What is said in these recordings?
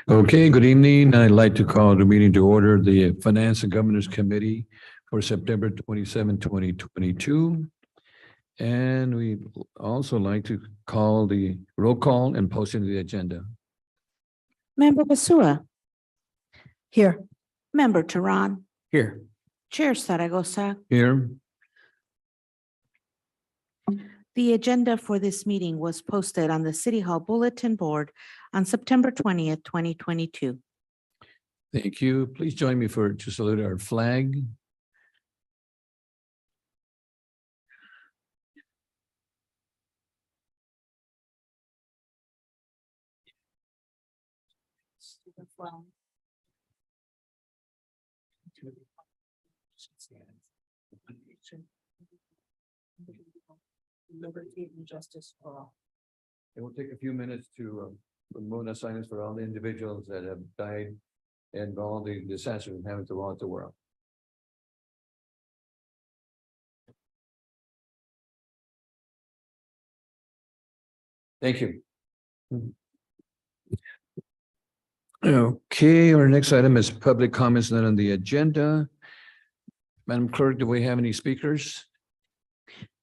Okay, good evening. I'd like to call the meeting to order, the Finance and Governors Committee for September 27, 2022. And we also like to call the roll call and posting the agenda. Member Basua, Here. Member Tehran, Here. Chair Zaragoza. Here. The agenda for this meeting was posted on the City Hall Bulletin Board on September 20th, 2022. Thank you. Please join me to salute our flag. Liberty and justice for all. It will take a few minutes to promote a silence for all the individuals that have died and all the disasters happening throughout the world. Thank you. Okay, our next item is public comments not on the agenda. Madam Clerk, do we have any speakers?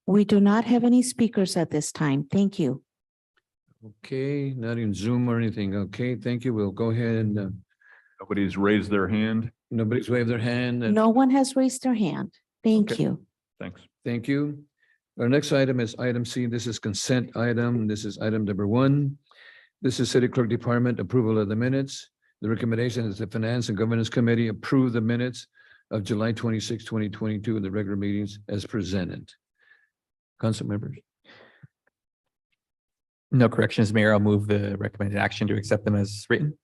We do not have any speakers at this time. Thank you. Okay, not in Zoom or anything. Okay, thank you. We'll go ahead and Nobody's raised their hand. nobody's waved their hand. No one has raised their hand. Thank Okay. you. Thanks. Thank you. Our next item is item C. This is consent item. This is item number 1. This is City Clerk Department approval of the minutes. The recommendation is the Finance and Governance Committee approve the minutes of July 26, 2022 in the regular meetings as presented. Council members. No corrections, Mayor. I'll move the recommended action to accept them as written.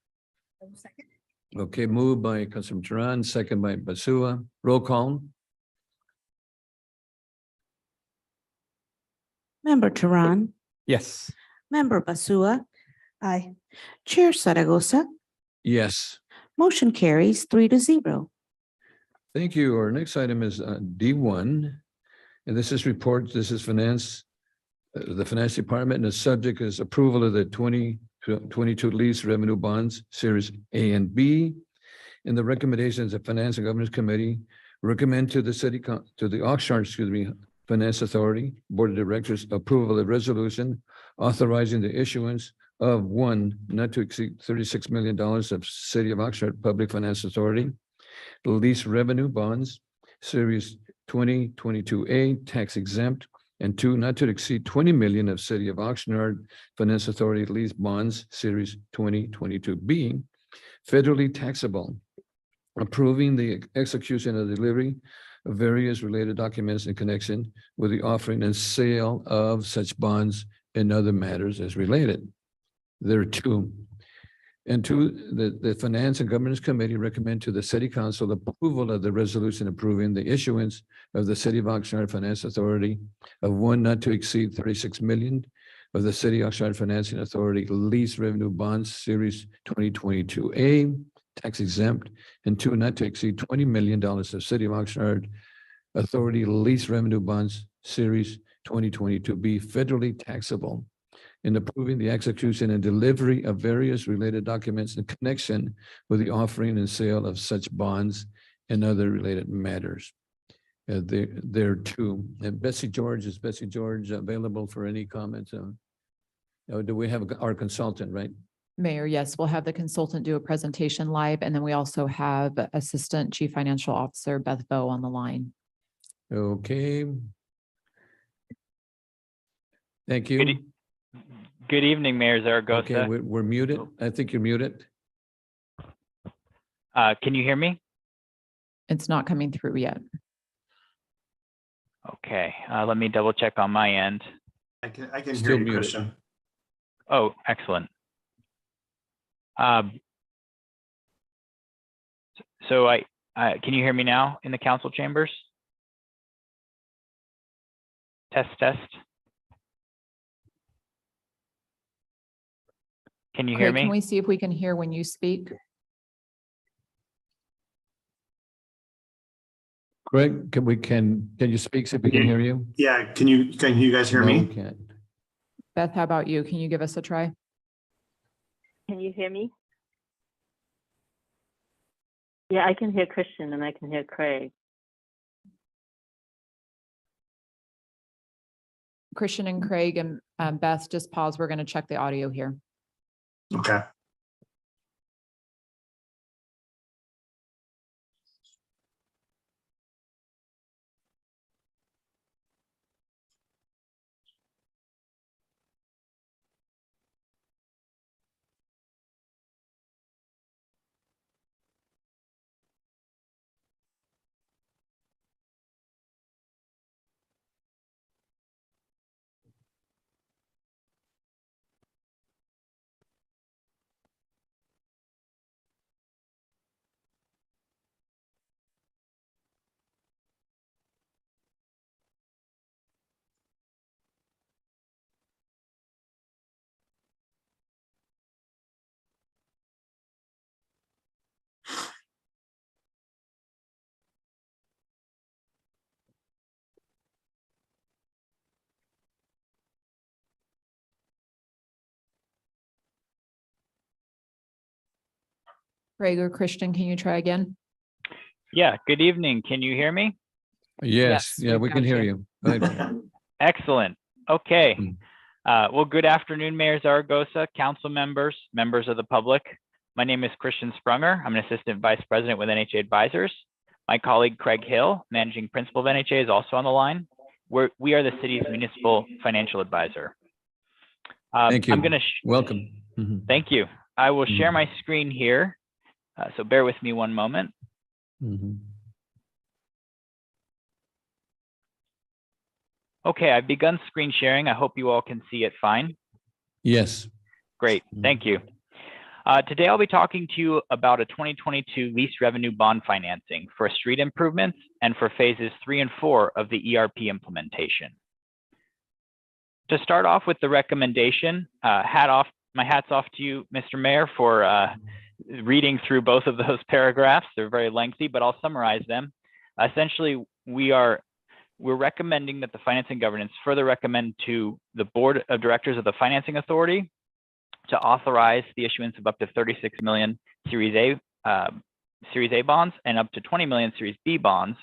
Okay, moved by Councilman Tehran, second by Basua. Roll call. Member Tehran, Yes. Member Basua, Aye. Chair Zaragoza. Yes. Motion carries 3-0. Thank you. Our next item is D1. And this is report. This is finance, the finance department, and the subject is approval of the 2022 lease revenue bonds, series A and B. And the recommendations of Finance and Governance Committee recommend to the Oxnard, Finance Authority Board of Directors approval of resolution authorizing the issuance of one not to exceed $36 million of City of Oxnard Public Finance Authority lease revenue bonds, series 2022A tax exempt, and 2 not to exceed 20 million of City of Oxnard Finance Authority lease bonds, series 2022B federally taxable, approving the execution and delivery of various related documents in connection with the offering and sale of such bonds and other matters as related. There are 2. And 2, the Finance and Governance Committee recommend to the City Council approval of the resolution approving the issuance of the City of Oxnard Finance Authority of 1 not to exceed 36 million of the City of Oxnard Financing Authority lease revenue bonds, series 2022A tax exempt, and 2 not to exceed $20 million of City of Oxnard Authority lease revenue bonds, series 2022B federally taxable, in approving the execution and delivery of various related documents in connection with the offering and sale of such bonds and other related matters. There are 2. And is Bessie George available for any comments? Do we have our consultant, right? Mayor, yes, we'll have the consultant do a presentation live, and then we also have Assistant Chief Financial Officer Beth Bowe on the line. Okay. Thank you. Good evening, Mayor Zaragoza. Okay, we're muted. I think you're muted. Can you hear me? It's not coming through yet. Okay, let me double check on my end. I can Still hear you, muted. Christian. Oh, excellent. So can you hear me now in the council chambers? Test, test. Can you hear Craig, me? can we see if we can hear when you speak? Greg, can you speak so we can hear you? Yeah, can you guys hear No, me? we can't. Beth, how about you? Can you give us a try? Can you hear me? Yeah, I can hear Christian and I can hear Craig. Christian and Craig and Beth, just pause. We're going to check the audio here. Okay. Craig or Christian, can you try again? Yeah, good evening. Can you hear me? Yes, Yes, yeah, we've we can got hear you. you. Right. Excellent. Okay. Mm. Well, good afternoon, Mayor Zaragoza, council members, members of the public. My name is Christian Sprunger. I'm an assistant vice president with NHA Advisors. My colleague Craig Hill, managing principal of NHA, is also on the line. We are the city's municipal financial advisor. Thank you. I'm gonna Welcome. Mhm. Thank you. I will share Mhm. my screen here. So bear with me one moment. Mhm. Okay, I've begun screen sharing. I hope you all can see it fine. Yes. Great, thank you. Today I'll be talking to you about a 2022 lease revenue bond financing for street improvements and for phases 3 and 4 of the ERP implementation. To start off with the recommendation, my hat's off to you, Mr. Mayor, for reading through both of those paragraphs. They're very lengthy, but I'll summarize them. Essentially, we're recommending that the Finance and Governance further recommend to the Board of Directors of the Financing Authority to authorize the issuance of up to 36 million Series A bonds and up to 20 million Series B bonds,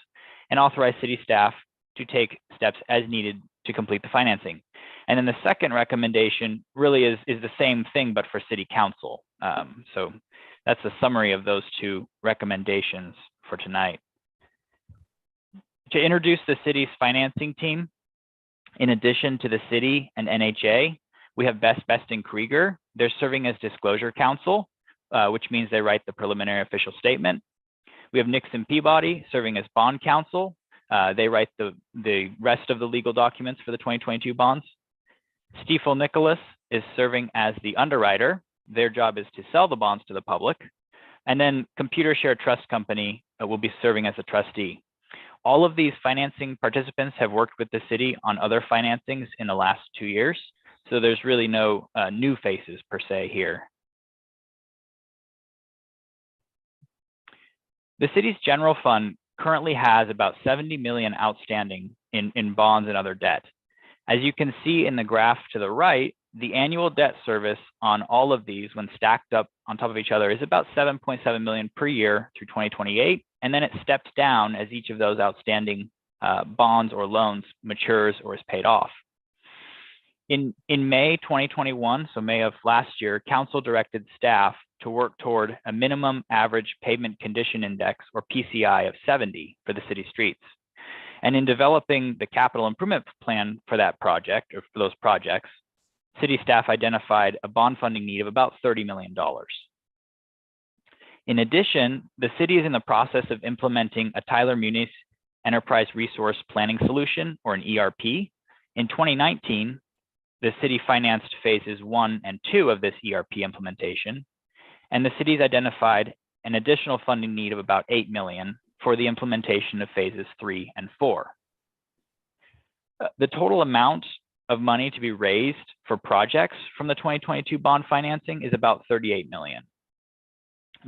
and authorize city staff to take steps as needed to complete the financing. And then the second recommendation really is the same thing, but for city council. So that's a summary of those two recommendations for tonight. To introduce the city's financing team, in addition to the city and NHA, we have Best and Krieger. They're serving as disclosure counsel, which means they write the preliminary official statement. We have Nixon Peabody serving as bond counsel. They write the rest of the legal documents for the 2022 bonds. Stiefel Nicholas is serving as the underwriter. Their job is to sell the bonds to the public. And then Computer Share Trust Company will be serving as a trustee. All of these financing participants have worked with the city on other financings in the last 2 years. So there's really no new faces per se here. The city's general fund currently has about 70 million outstanding in bonds and other debt. As you can see in the graph to the right, the annual debt service on all of these when stacked up on top of each other is about 7.7 million per year through 2028. And then it steps down as each of those outstanding bonds or loans matures or is paid off. In May 2021, so May of last year, council directed staff to work toward a minimum average pavement condition index, or PCI, of 70 for the city streets. And in developing the capital improvement plan for that project, or for those projects, city staff identified a bond funding need of about $30 million. In addition, the city is in the process of implementing a Tyler Munis Enterprise Resource Planning Solution, or an ERP. In 2019, the city financed phases 1 and 2 of this ERP implementation, and the city's identified an additional funding need of about $8 million for the implementation of phases 3 and 4. The total amount of money to be raised for projects from the 2022 bond financing is about $38 million.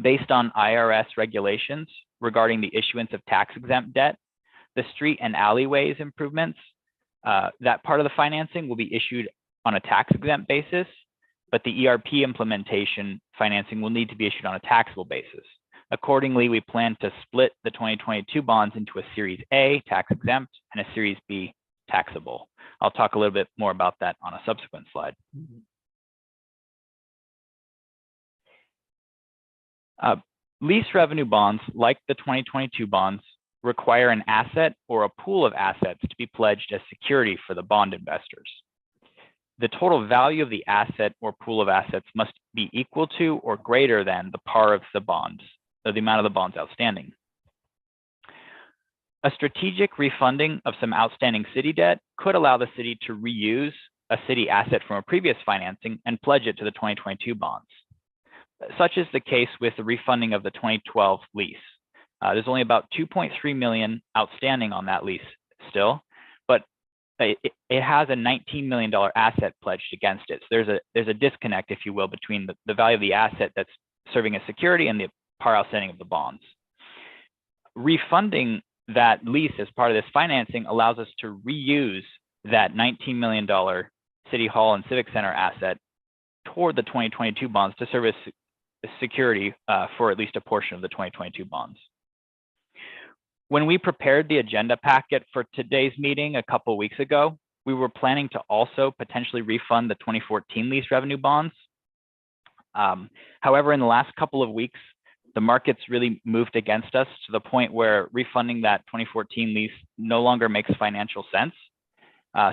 Based on IRS regulations regarding the issuance of tax-exempt debt, the street and alleyways improvements, that part of the financing will be issued on a tax-exempt basis, but the ERP implementation financing will need to be issued on a taxable basis. Accordingly, we plan to split the 2022 bonds into a Series A, tax exempt, and a Series B, taxable. I'll talk a little bit more about that on a subsequent slide. Lease revenue bonds, like the 2022 bonds, require an asset or a pool of assets to be pledged as security for the bond investors. The total value of the asset or pool of assets must be equal to or greater than the par of the bonds, or the amount of the bonds outstanding. A strategic refunding of some outstanding city debt could allow the city to reuse a city asset from a previous financing and pledge it to the 2022 bonds. Such is the case with the refunding of the 2012 lease. There's only about 2.3 million outstanding on that lease still, but it has a $19 million asset pledged against it. So there's a disconnect, if you will, between the value of the asset that's serving as security and the par outstanding of the bonds. Refunding that lease as part of this financing allows us to reuse that $19 million City Hall and Civic Center asset toward the 2022 bonds to serve as security for at least a portion of the 2022 bonds. When we prepared the agenda packet for today's meeting a couple of weeks ago, we were planning to also potentially refund the 2014 lease revenue bonds. However, in the last couple of weeks, the markets really moved against us to the point where refunding that 2014 lease no longer makes financial sense.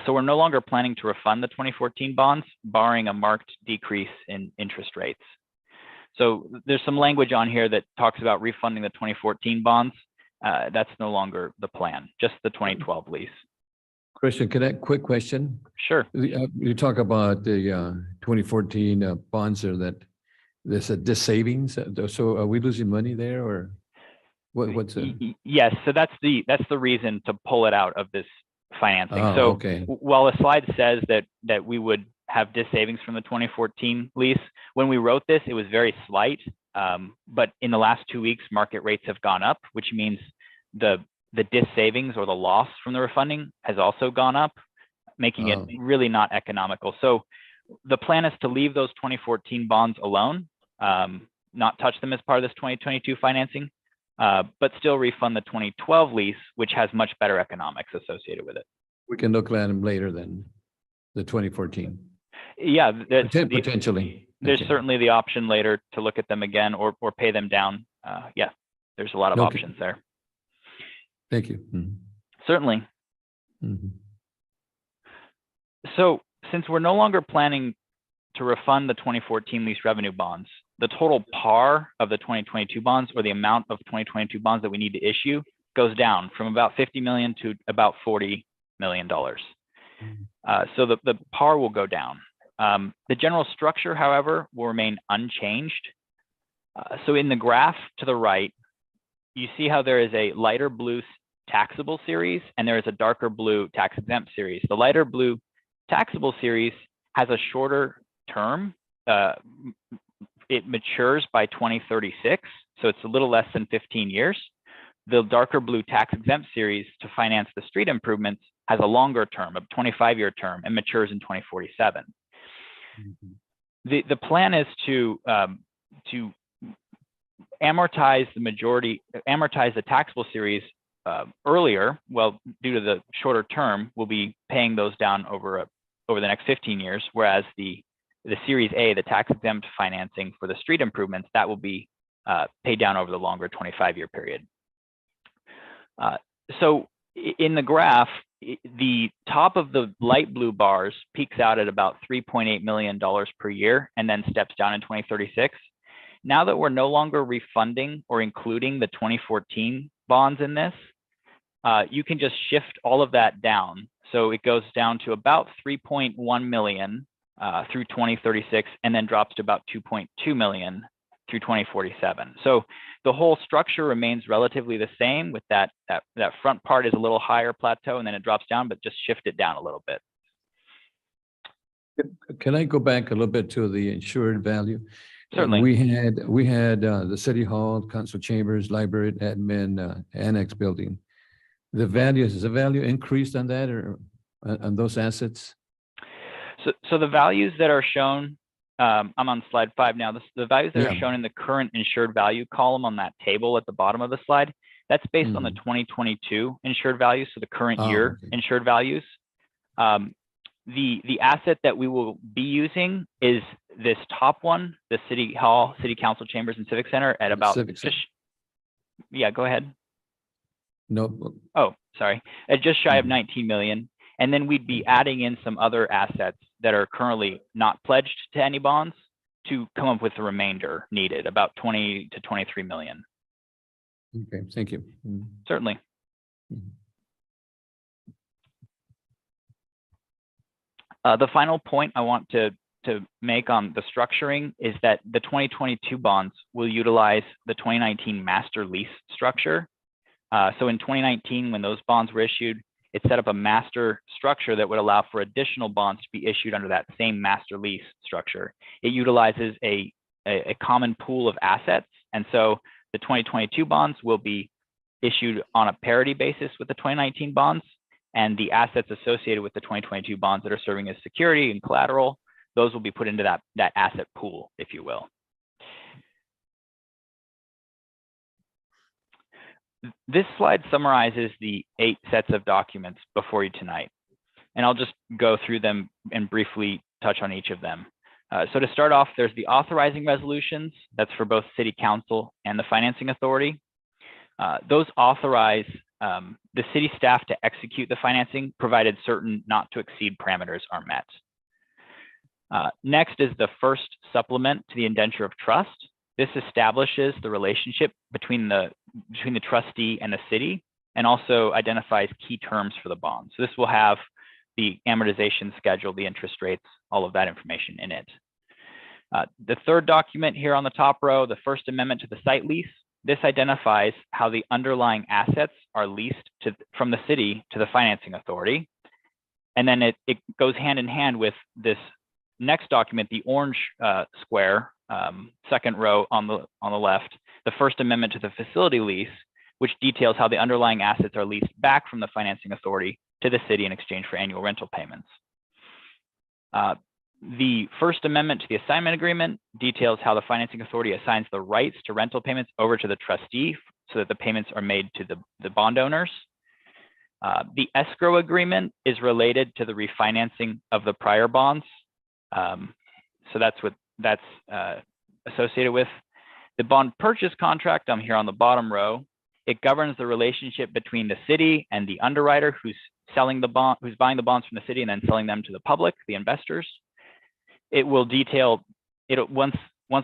So we're no longer planning to refund the 2014 bonds, barring a marked decrease in interest rates. So there's some language on here that talks about refunding the 2014 bonds. That's no longer the plan, just the 2012 lease. Christian, quick question? Sure. You talk about the 2014 bonds there that there's a dis-savings. So are we losing money there, or what's it? Yes, so that's the reason to pull it out of this financing. Oh, so okay. While the slide says that we would have dis-savings from the 2014 lease, when we wrote this, it was very slight. But in the last 2 weeks, market rates have gone up, which means the dis-savings or the loss from the refunding has also gone up, making it really not economical. So the plan is to leave those 2014 bonds alone, not touch them as part of this 2022 financing, but still refund the 2012 lease, which has much better economics associated with it. We can look at them later than the 2014. Yeah, Potentially. There's Okay. certainly the option later to look at them again or pay them down. Yeah, there's a lot of Okay. options there. Thank you. Mhm. Certainly. Mhm. So since we're no longer planning to refund the 2014 lease revenue bonds, the total par of the 2022 bonds, or the amount of 2022 bonds that we need to issue, goes down from about 50 million to about $40 million. So the par will go down. The general structure, however, will remain unchanged. So in the graph to the right, you see how there is a lighter blue taxable series and there is a darker blue tax exempt series. The lighter blue taxable series has a shorter term. It matures by 2036, so it's a little less than 15 years. The darker blue tax exempt series to finance the street improvements has a longer term, a 25-year term, and matures in 2047. The plan is to amortize the taxable series earlier. Well, due to the shorter term, we'll be paying those down over the next 15 years, whereas the Series A, the tax exempt financing for the street improvements, that will be paid down over the longer 25-year period. So in the graph, the top of the light blue bars peaks out at about $3.8 million per year and then steps down in 2036. Now that we're no longer refunding or including the 2014 bonds in this, you can just shift all of that down. So it goes down to about 3.1 million through 2036 and then drops to about 2.2 million through 2047. So the whole structure remains relatively the same, with that front part is a little higher plateau and then it drops down, but just shift it down a little bit. Can I go back a little bit to the insured value? Certainly. We had the City Hall, Council Chambers, Library, Admin, Annex Building. Has the value increased on that or on those assets? So the values that are shown I'm on slide 5 now. The values that are Yeah. shown in the current insured value column on that table at the bottom of the slide, that's based on the 2022 insured values, so the current Oh, year okay. insured values. The asset that we will be using is this top one, the City Hall, City Council Chambers and Civic Center at The about Civic Center. yeah, go ahead. No, Oh, sorry, at just shy of Mhm. 19 million. And then we'd be adding in some other assets that are currently not pledged to any bonds to come up with the remainder needed, about 20 to 23 million. okay, thank you. Mhm. Certainly. Mhm. The final point I want to make on the structuring is that the 2022 bonds will utilize the 2019 master lease structure. So in 2019, when those bonds were issued, it set up a master structure that would allow for additional bonds to be issued under that same master lease structure. It utilizes a common pool of assets. And so the 2022 bonds will be issued on a parity basis with the 2019 bonds, and the assets associated with the 2022 bonds that are serving as security and collateral, those will be put into that asset pool, if you will. This slide summarizes the 8 sets of documents before you tonight, and I'll just go through them and briefly touch on each of them. So to start off, there's the authorizing resolutions. That's for both City Council and the Financing Authority. Those authorize the city staff to execute the financing, provided certain not to exceed parameters are met. Next is the first supplement to the indenture of trust. This establishes the relationship between the trustee and the city, and also identifies key terms for the bond. So this will have the amortization schedule, the interest rates, all of that information in it. The third document here on the top row, the First Amendment to the site lease, this identifies how the underlying assets are leased from the city to the financing authority. And then it goes hand in hand with this next document, the orange square, second row on the left, the First Amendment to the facility lease, which details how the underlying assets are leased back from the financing authority to the city in exchange for annual rental payments. The First Amendment to the assignment agreement details how the financing authority assigns the rights to rental payments over to the trustee so that the payments are made to the bond owners. The escrow agreement is related to the refinancing of the prior bonds. So that's what that's associated with. The bond purchase contract, I'm here on the bottom row. It governs the relationship between the city and the underwriter who's selling the bond, who's buying the bonds from the city and then selling them to the public, the investors. It will detail it once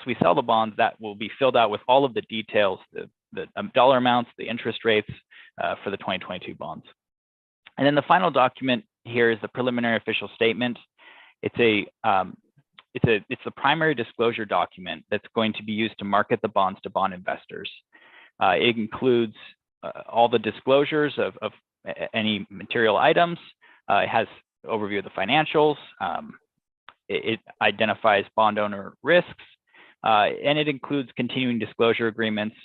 we sell the bonds, that will be filled out with all of the details, the dollar amounts, the interest rates for the 2022 bonds. And then the final document here is the preliminary official statement. It's the primary disclosure document that's going to be used to market the bonds to bond investors. It includes all the disclosures of any material items. It has overview of the financials. It identifies bond owner risks, and it includes continuing disclosure agreements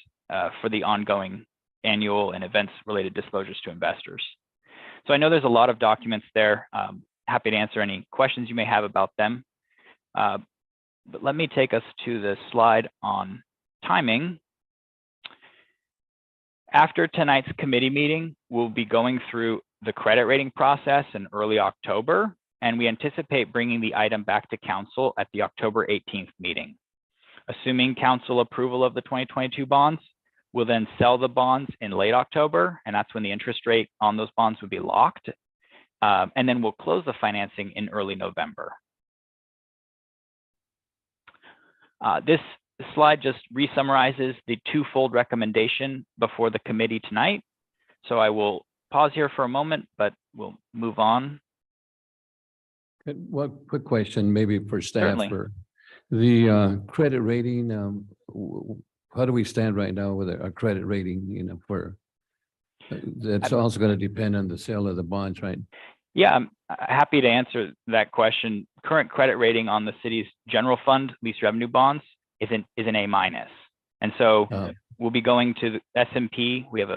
for the ongoing annual and events related disclosures to investors. So I know there's a lot of documents there. Happy to answer any questions you may have about them. But let me take us to the slide on timing. After tonight's committee meeting, we'll be going through the credit rating process in early October, and we anticipate bringing the item back to council at the October 18th meeting. Assuming council approval of the 2022 bonds, we'll then sell the bonds in late October, and that's when the interest rate on those bonds would be locked. And then we'll close the financing in early November. This slide just re-summarizes the twofold recommendation before the committee tonight. So I will pause here for a moment, but we'll move on. One quick question, maybe for staff, Certainly. for the credit rating. How do we stand right now with our credit rating, for, that's also going to depend on the sale of the bonds, right? Yeah, I'm happy to answer that question. Current credit rating on the city's general fund lease revenue bonds is an A-. And so we'll be going to the S&P. We have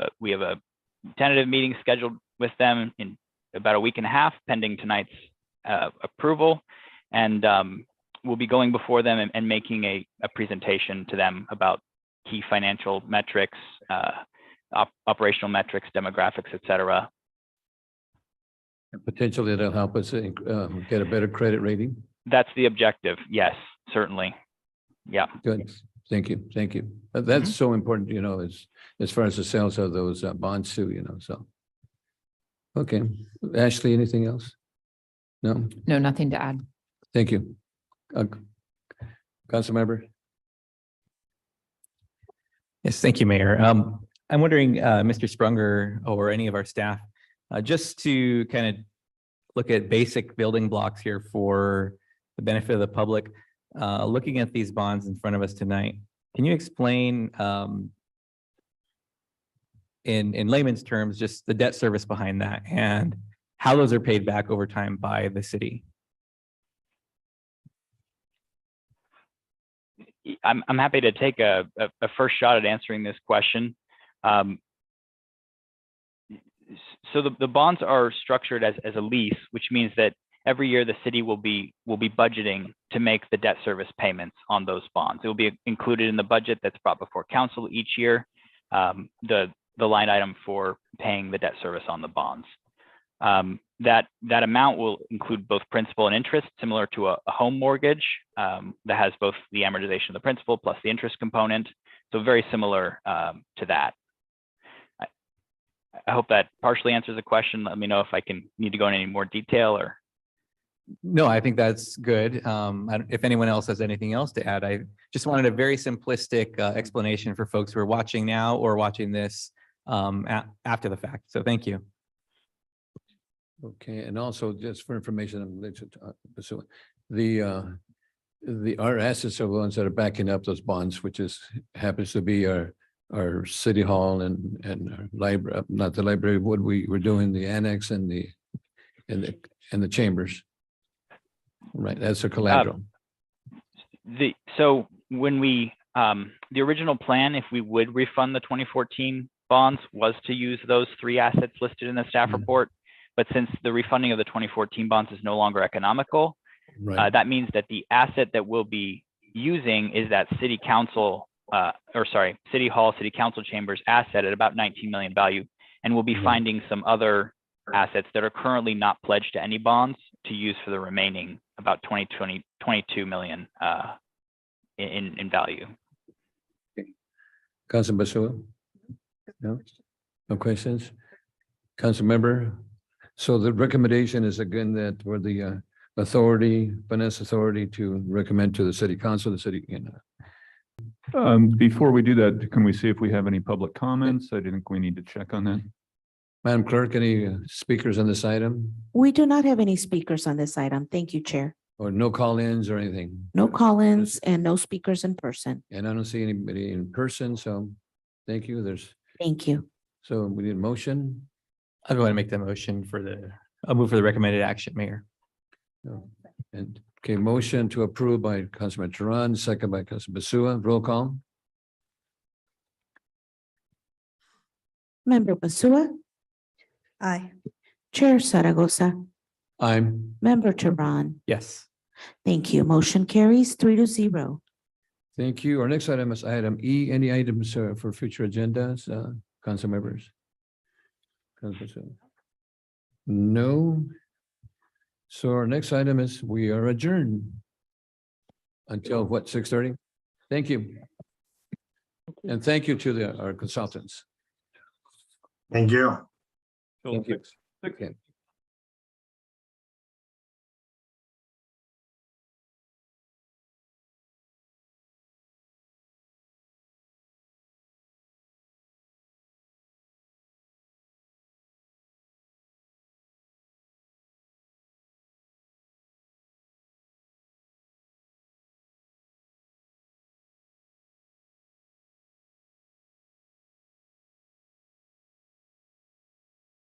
a tentative meeting scheduled with them in about a week and a half, pending tonight's approval. And we'll be going before them and making a presentation to them about key financial metrics, operational metrics, demographics, et cetera. Potentially that'll help us get a better credit rating. That's the objective. Yes, certainly. Yeah. Good. Thank you. Thank you. That's so important, you know, as far as the sales of those bonds too, you know, so. Okay. Ashley, anything else? No? No, nothing to add. Thank you. Councilmember? Yes, thank you, Mayor. I'm wondering, Mr. Sprunger or any of our staff, just to kind of look at basic building blocks here for the benefit of the public, looking at these bonds in front of us tonight, can you explain in layman's terms, just the debt service behind that and how those are paid back over time by the city? I'm happy to take a first shot at answering this question. So the bonds are structured as a lease, which means that every year the city will be budgeting to make the debt service payments on those bonds. It will be included in the budget that's brought before council each year, the line item for paying the debt service on the bonds. That amount will include both principal and interest, similar to a home mortgage that has both the amortization of the principal plus the interest component. So very similar to that. I hope that partially answers the question. Let me know if I need to go into any more detail or. No, I think that's good. If anyone else has anything else to add, I just wanted a very simplistic explanation for folks who are watching now or watching this after the fact. So thank you. Okay, and also just for information, our assets are the ones that are backing up those bonds, which happens to be our city hall and our library, not the library, what we're doing, the annex and the chambers. Right, that's a collateral. So when the original plan, if we would refund the 2014 bonds, was to use those three assets listed in the staff report. But since the refunding of the 2014 bonds is no longer economical, Right. that means that the asset that we'll be using is that city hall, city council chambers asset at about 19 million value. And we'll be finding some other assets that are currently not pledged to any bonds to use for the remaining about 22 million in value. Council Basua? No? No questions? Council member? So the recommendation is again that for the finance authority to recommend to the city council, the city, Before we do that, can we see if we have any public comments? I think we need to check on that. Madam Clerk, any speakers on this item We do not have any speakers on this item. Thank you, Chair. or no call-ins or anything? No call-ins and no speakers in person. And I don't see anybody in person, so thank you. Thank you. So we need a motion. I'm going to make the motion I'll move for the recommended action, Mayor. And okay, motion to approve by Councilman Tehran, second by Councilman Basua. Roll call. Member Basua, Aye. Chair Zaragoza, I'm. Member Tehran. Yes. Thank you. Motion carries 3-0. Thank you. Our next item is item E. Any items for future agendas, council members? No. So our next item is we are adjourned until what, 6:30? Thank you. And thank you to our consultants. Thank you. Thank you. Okay.